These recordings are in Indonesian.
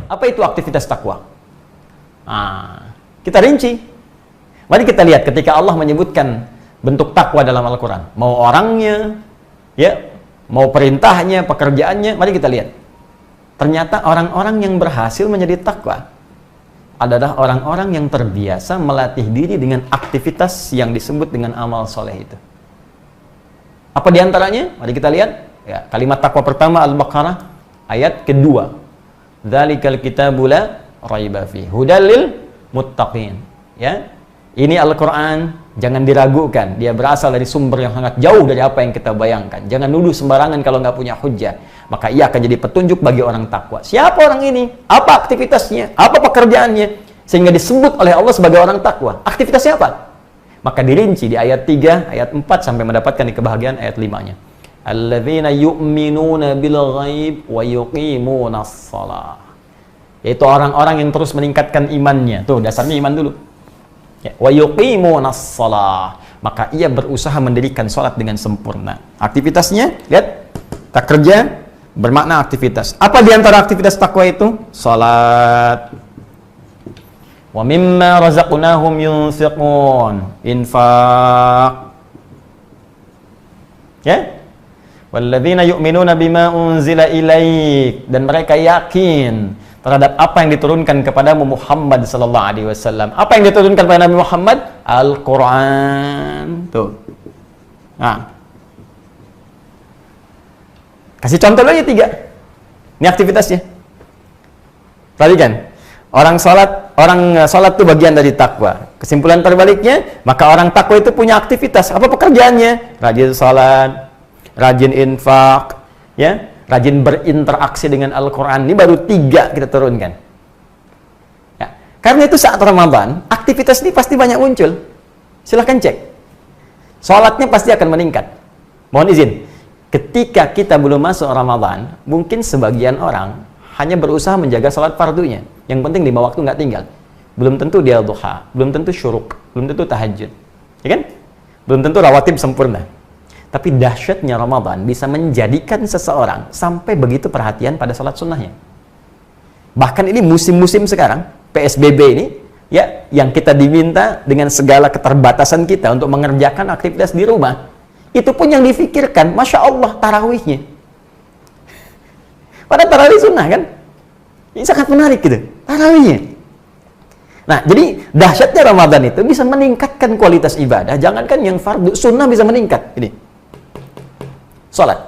Apa itu aktivitas takwa? Nah, kita rinci. Mari kita lihat ketika Allah menyebutkan bentuk takwa dalam Al-Quran. Mau orangnya, ya, mau perintahnya, pekerjaannya, mari kita lihat. Ternyata orang-orang yang berhasil menjadi takwa adalah orang-orang yang terbiasa melatih diri dengan aktivitas yang disebut dengan amal soleh itu. Apa diantaranya? Mari kita lihat. Ya, kalimat takwa pertama Al-Baqarah ayat kedua. Dzalikal kitabu la raiba fihi hudal lil muttaqin. Ya. Ini Al-Quran, jangan diragukan. Dia berasal dari sumber yang sangat jauh dari apa yang kita bayangkan. Jangan nuduh sembarangan kalau nggak punya hujjah. Maka ia akan jadi petunjuk bagi orang takwa. Siapa orang ini? Apa aktivitasnya? Apa pekerjaannya? Sehingga disebut oleh Allah sebagai orang takwa. Aktivitasnya apa? Maka dirinci di ayat 3, ayat 4 sampai mendapatkan di kebahagiaan ayat 5-nya. Alladzina yu'minuna bil ghaib wa yuqimunas shalah. Yaitu orang-orang yang terus meningkatkan imannya. Tuh, dasarnya iman dulu. Ya, wa yuqimunas shalah, maka ia berusaha mendirikan salat dengan sempurna. Aktivitasnya, lihat, tak kerja bermakna aktivitas. Apa di antara aktivitas takwa itu? Salat. Wa mimma razaqnahum yunfiqun, infaq. Ya? Walladzina yu'minuna bima unzila ilaik, dan mereka yakin terhadap apa yang diturunkan kepada Muhammad sallallahu alaihi wasallam. Apa yang diturunkan kepada Nabi Muhammad? Al-Quran. Tuh. Nah. Kasih contoh lagi 3. Ini aktivitasnya. Perhatikan. Orang salat itu bagian dari takwa. Kesimpulan terbaliknya, maka orang takwa itu punya aktivitas. Apa pekerjaannya? Rajin salat, rajin infak, ya. Rajin berinteraksi dengan Al-Quran. Ini baru 3 kita turunkan. Ya. Karena itu saat Ramadan, aktivitas ini pasti banyak muncul. Silahkan cek. Sholatnya pasti akan meningkat. Mohon izin. Ketika kita belum masuk Ramadan, mungkin sebagian orang hanya berusaha menjaga sholat fardunya. Yang penting 5 waktu nggak tinggal. Belum tentu dia duha, belum tentu syuruk, belum tentu tahajud. Ya kan? Belum tentu rawatib sempurna. Tapi dahsyatnya Ramadan bisa menjadikan seseorang sampai begitu perhatian pada sholat sunnahnya. Bahkan ini musim-musim sekarang, PSBB ini, ya, yang kita diminta dengan segala keterbatasan kita untuk mengerjakan aktivitas di rumah. Itu pun yang difikirkan, Masya Allah, tarawihnya. Pada tarawih sunnah kan? Ini sangat menarik gitu, tarawihnya. Nah, jadi dahsyatnya Ramadan itu bisa meningkatkan kualitas ibadah. Jangankan yang fardu, sunnah bisa meningkat. Ini. Salat.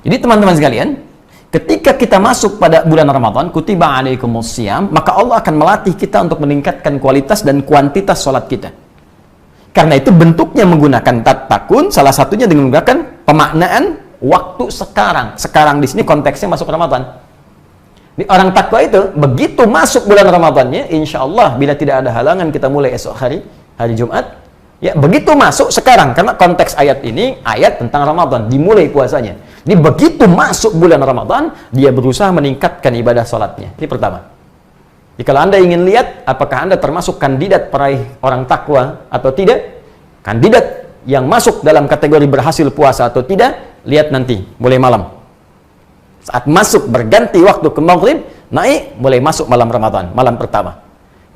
Jadi teman-teman sekalian, ketika kita masuk pada bulan Ramadan, kutiba alaikumusiyam, maka Allah akan melatih kita untuk meningkatkan kualitas dan kuantitas salat kita. Karena itu bentuknya menggunakan takun, salah satunya dengan menggunakan pemaknaan waktu sekarang. Sekarang di sini konteksnya masuk Ramadan. Ini orang takwa itu begitu masuk bulan Ramadannya, insya Allah bila tidak ada halangan kita mulai esok hari Jumat. Ya, begitu masuk sekarang, karena konteks ayat ini, ayat tentang Ramadan, dimulai puasanya. Ini begitu masuk bulan Ramadan, dia berusaha meningkatkan ibadah sholatnya. Ini pertama. Jadi kalau Anda ingin lihat, apakah Anda termasuk kandidat peraih orang takwa atau tidak, kandidat yang masuk dalam kategori berhasil puasa atau tidak, lihat nanti, mulai malam. Saat masuk, berganti waktu ke maghrib, naik, mulai masuk malam Ramadan, malam pertama.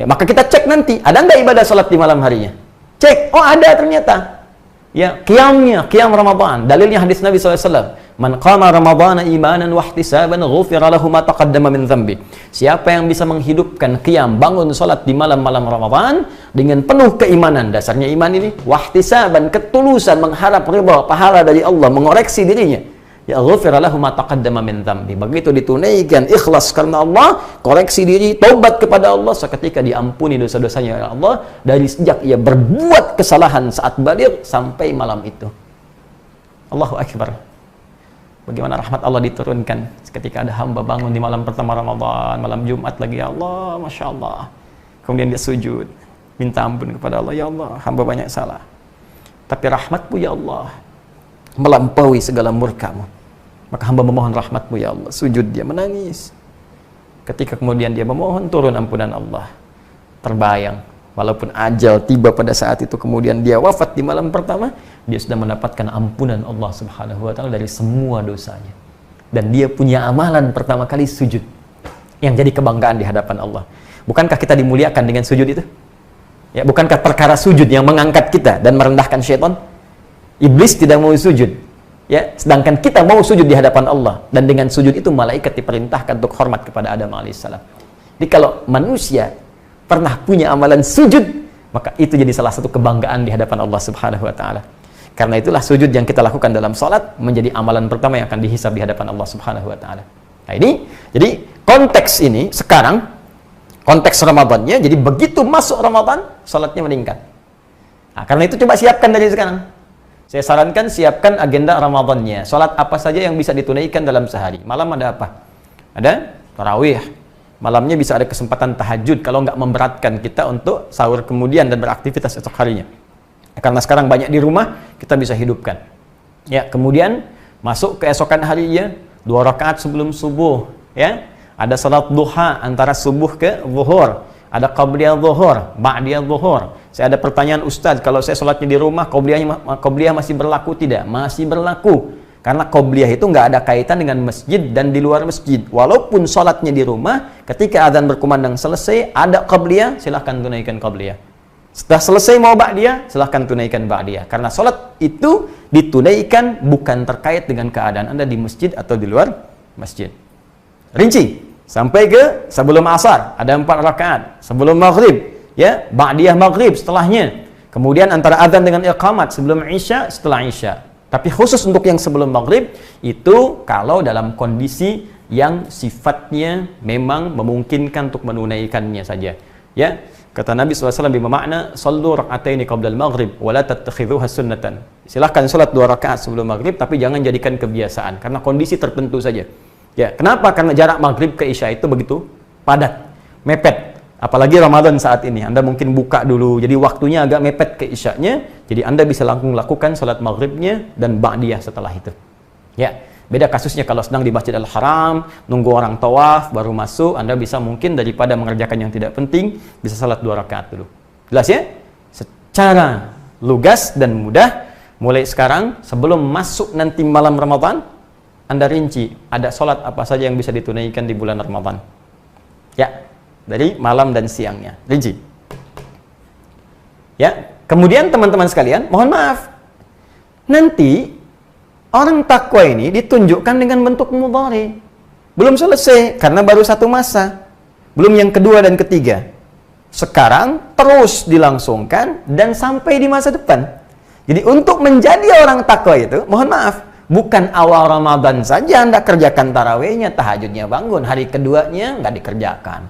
Ya, maka kita cek nanti, ada nggak ibadah sholat di malam harinya? Cek, oh ada ternyata. Ya, qiyamnya, qiyam Ramadan. Dalilnya hadis Nabi SAW. Man qama Ramadana imanan wa ihtisaban ghufira lahu ma taqaddama min dhanbi. Siapa yang bisa menghidupkan qiyam, bangun salat di malam-malam Ramadan dengan penuh keimanan, dasarnya iman ini, wa ihtisaban, ketulusan, mengharap ridha, pahala dari Allah, mengoreksi dirinya. Ya ghufira lahu ma taqaddama min dhanbi. Begitu ditunaikan ikhlas karena Allah, koreksi diri, taubat kepada Allah, seketika diampuni dosa-dosanya oleh Allah dari sejak ia berbuat kesalahan saat baligh sampai malam itu. Allahu akbar. Bagaimana rahmat Allah diturunkan ketika ada hamba bangun di malam pertama Ramadan, malam Jumat lagi, ya Allah, Masya Allah. Kemudian dia sujud, minta ampun kepada Allah, ya Allah, hamba banyak salah. Tapi rahmatmu ya Allah melampaui segala murkamu. Maka hamba memohon rahmatmu ya Allah. Sujud dia, menangis. Ketika kemudian dia memohon turun ampunan Allah, terbayang, walaupun ajal tiba pada saat itu, kemudian dia wafat di malam pertama, dia sudah mendapatkan ampunan Allah Subhanahu wa ta'ala dari semua dosanya. Dan dia punya amalan pertama kali sujud. yang jadi kebanggaan di hadapan Allah. Bukankah kita dimuliakan dengan sujud itu? Ya, bukankah perkara sujud yang mengangkat kita dan merendahkan syaitan? Iblis tidak mau sujud, ya, sedangkan kita mau sujud di hadapan Allah, dan dengan sujud itu malaikat diperintahkan untuk hormat kepada Adam alaihissalam. Jadi kalau manusia pernah punya amalan sujud, maka itu jadi salah satu kebanggaan di hadapan Allah Subhanahu wa taala. Karena itulah sujud yang kita lakukan dalam salat menjadi amalan pertama yang akan dihisab di hadapan Allah Subhanahu wa taala. Nah, ini jadi konteks ini sekarang konteks Ramadannya, jadi begitu masuk Ramadan salatnya meningkat. Nah, karena itu coba siapkan dari sekarang. Saya sarankan siapkan agenda Ramadannya. Salat apa saja yang bisa ditunaikan dalam sehari. Malam ada apa? Ada tarawih. Malamnya bisa ada kesempatan tahajud kalau nggak memberatkan kita untuk sahur kemudian dan beraktivitas esok harinya. Karena sekarang banyak di rumah, kita bisa hidupkan. Ya, kemudian masuk keesokan harinya 2 rakaat sebelum subuh, ya. Ada salat duha antara subuh ke zuhur. Ada qabliyah zuhur, ba'diyah zuhur. Saya ada pertanyaan, Ustaz, kalau saya salatnya di rumah, qabliyah masih berlaku tidak? Masih berlaku. Karena qabliyah itu nggak ada kaitan dengan masjid dan di luar masjid. Walaupun salatnya di rumah, ketika azan berkumandang selesai, ada qabliyah, silahkan tunaikan qabliyah. Setelah selesai mau ba'diyah, silahkan tunaikan ba'diyah. Karena salat itu ditunaikan bukan terkait dengan keadaan Anda di masjid atau di luar masjid. Rinci, sampai ke sebelum asar, ada 4 rakaat. Sebelum maghrib, ya, ba'diyah maghrib setelahnya. Kemudian antara azan dengan iqamat, sebelum isya, setelah isya. Tapi khusus untuk yang sebelum maghrib, itu kalau dalam kondisi yang sifatnya memang memungkinkan untuk menunaikannya saja. Ya, kata Nabi SAW bermakna, sallu rak'ataini qabla al-maghrib, wa la tattakhidhuha sunnatan. Silahkan salat 2 rakaat sebelum maghrib, tapi jangan jadikan kebiasaan, karena kondisi tertentu saja. Ya, kenapa? Karena jarak maghrib ke isya itu begitu padat, mepet. Apalagi Ramadan saat ini, Anda mungkin buka dulu, jadi waktunya agak mepet ke isyanya, jadi Anda bisa langsung lakukan salat maghribnya dan ba'diyah setelah itu. Ya, beda kasusnya kalau sedang di Masjidil Haram, nunggu orang tawaf, baru masuk, Anda bisa mungkin daripada mengerjakan yang tidak penting, bisa salat 2 rakaat dulu. Jelas ya? Secara lugas dan mudah, mulai sekarang, sebelum masuk nanti malam Ramadan, Anda rinci, ada sholat apa saja yang bisa ditunaikan di bulan Ramadan. Ya, dari malam dan siangnya. Rinci. Ya, kemudian teman-teman sekalian, mohon maaf. Nanti, orang takwa ini ditunjukkan dengan bentuk mudhari. Belum selesai, karena baru 1 masa. Belum yang kedua dan ketiga. Sekarang, terus dilangsungkan dan sampai di masa depan. Jadi, untuk menjadi orang takwa itu, mohon maaf, bukan awal Ramadan saja Anda kerjakan tarawihnya, tahajudnya bangun, hari keduanya nggak dikerjakan.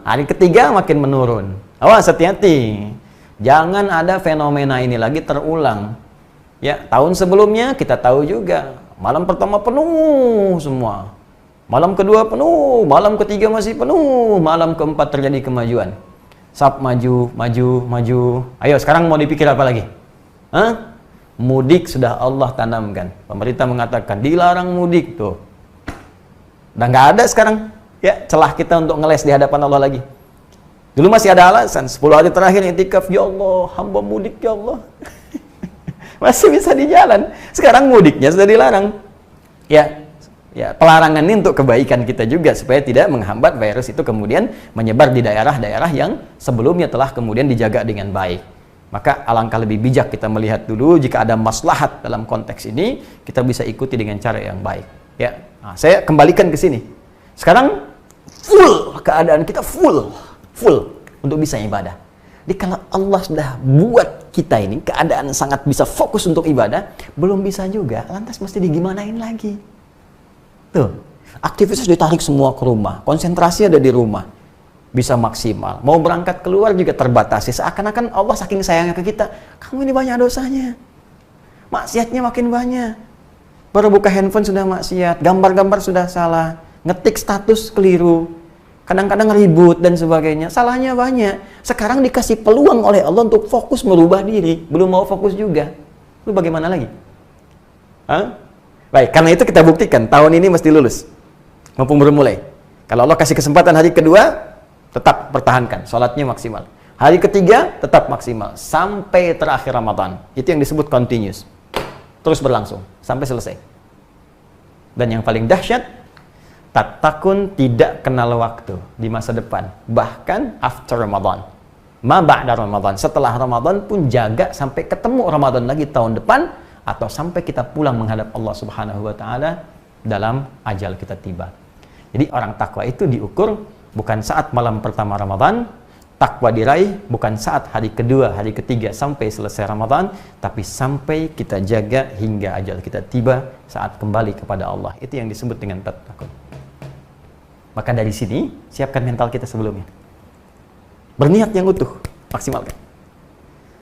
Hari ketiga makin menurun. Awas, hati-hati. Jangan ada fenomena ini lagi terulang. Ya, tahun sebelumnya kita tahu juga, malam pertama penuh semua. Malam kedua penuh, malam ketiga masih penuh, malam keempat terjadi kemajuan. Sab maju, maju, maju. Ayo, sekarang mau dipikir apa lagi? Mudik sudah Allah tanamkan. Pemerintah mengatakan dilarang mudik tuh. Udah nggak ada sekarang ya celah kita untuk ngeles di hadapan Allah lagi. Dulu masih ada alasan 10 hari terakhir i'tikaf, ya Allah, hamba mudik ya Allah. Masih bisa di jalan. Sekarang mudiknya sudah dilarang. Ya, pelarangan ini untuk kebaikan kita juga supaya tidak menghambat virus itu kemudian menyebar di daerah-daerah yang sebelumnya telah kemudian dijaga dengan baik. Maka alangkah lebih bijak kita melihat dulu, jika ada maslahat dalam konteks ini, kita bisa ikuti dengan cara yang baik. Ya, nah, saya kembalikan ke sini. Sekarang full keadaan kita full untuk bisa ibadah. Jadi kalau Allah sudah buat kita ini keadaan sangat bisa fokus untuk ibadah, belum bisa juga, lantas mesti digimanain lagi. Tuh, aktivitas ditarik semua ke rumah, konsentrasi ada di rumah. Bisa maksimal. Mau berangkat keluar juga terbatasi. Seakan-akan Allah saking sayangnya ke kita, kamu ini banyak dosanya. Maksiatnya makin banyak. Baru buka handphone sudah maksiat, gambar-gambar sudah salah, ngetik status keliru, kadang-kadang ribut dan sebagainya. Salahnya banyak. Sekarang dikasih peluang oleh Allah untuk fokus merubah diri, belum mau fokus juga. Lu bagaimana lagi? Baik, karena itu kita buktikan tahun ini mesti lulus. Mumpung baru mulai. Kalau Allah kasih kesempatan hari kedua, tetap pertahankan, sholatnya maksimal. Hari ketiga, tetap maksimal. Sampai terakhir Ramadan. Itu yang disebut continuous. Terus berlangsung, sampai selesai. Dan yang paling dahsyat, Tattaqun tidak kenal waktu di masa depan, bahkan after Ramadan. Ma ba'da Ramadan, setelah Ramadan pun jaga sampai ketemu Ramadan lagi tahun depan, atau sampai kita pulang menghadap Allah Subhanahu wa taala dalam ajal kita tiba. Jadi orang takwa itu diukur bukan saat malam pertama Ramadan, takwa diraih bukan saat hari kedua, hari ketiga sampai selesai Ramadan, tapi sampai kita jaga hingga ajal kita tiba saat kembali kepada Allah. Itu yang disebut dengan tattaqun. Maka dari sini siapkan mental kita sebelumnya. Berniat yang utuh, maksimalkan.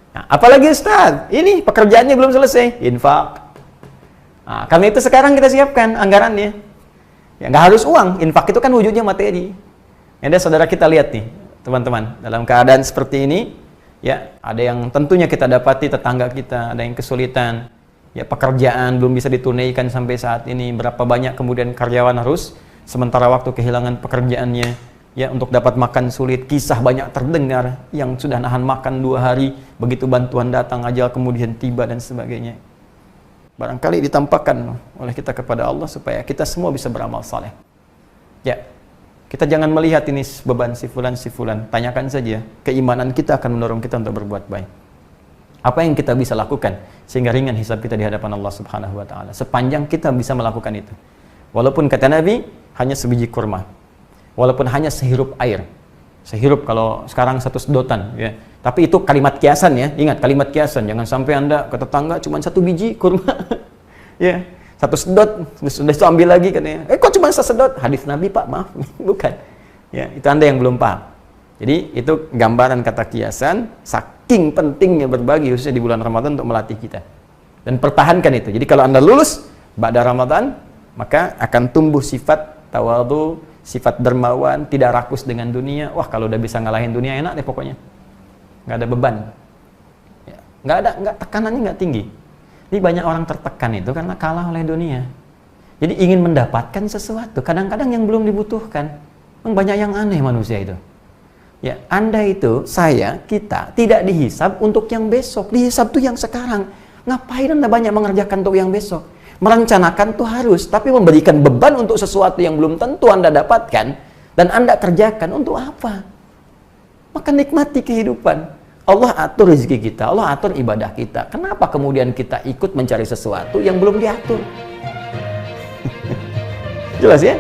Nah, apalagi Ustaz, ini pekerjaannya belum selesai, infak. Nah, karena itu sekarang kita siapkan anggarannya. Ya, nggak harus uang, infak itu kan wujudnya materi. Ada saudara kita lihat nih, teman-teman, dalam keadaan seperti ini, ya ada yang tentunya kita dapati tetangga kita, ada yang kesulitan, ya pekerjaan belum bisa ditunaikan sampai saat ini, berapa banyak kemudian karyawan harus sementara waktu kehilangan pekerjaannya. Ya, untuk dapat makan sulit, kisah banyak terdengar yang sudah nahan makan 2 hari, begitu bantuan datang, ajal kemudian tiba dan sebagainya. Barangkali ditampakkan oleh kita kepada Allah supaya kita semua bisa beramal saleh. Ya, kita jangan melihat ini beban si fulan, tanyakan saja, keimanan kita akan mendorong kita untuk berbuat baik. Apa yang kita bisa lakukan sehingga ringan hisab kita di hadapan Allah Subhanahu wa taala, sepanjang kita bisa melakukan itu. Walaupun kata Nabi, hanya sebiji kurma. Walaupun hanya sehirup air. Sehirup kalau sekarang 1 sedotan, ya. Tapi itu kalimat kiasan ya. Ingat kalimat kiasan, jangan sampai Anda ke tetangga cuma 1 biji kurma. Ya, 1 sedot, sudah itu ambil lagi katanya. Kok cuma 1 sedot? Hadis Nabi, Pak, maaf. Bukan. Ya, itu Anda yang belum paham. Jadi itu gambaran kata kiasan, saking pentingnya berbagi khususnya di bulan Ramadan untuk melatih kita. Dan pertahankan itu. Jadi kalau Anda lulus ba'da Ramadan, maka akan tumbuh sifat tawadhu, sifat dermawan, tidak rakus dengan dunia. Wah, kalau udah bisa ngalahin dunia enak deh pokoknya. Nggak ada beban. Ya, tekanannya nggak tinggi. Jadi banyak orang tertekan itu karena kalah oleh dunia. Jadi ingin mendapatkan sesuatu, kadang-kadang yang belum dibutuhkan. Banyak yang aneh manusia itu. Ya, Anda itu, saya, kita tidak dihisab untuk yang besok, dihisab tuh yang sekarang. Ngapain Anda banyak mengerjakan untuk yang besok? Merencanakan tuh harus, tapi memberikan beban untuk sesuatu yang belum tentu Anda dapatkan dan Anda kerjakan untuk apa? Maka nikmati kehidupan. Allah atur rezeki kita, Allah atur ibadah kita. Kenapa kemudian kita ikut mencari sesuatu yang belum diatur? Jelas ya?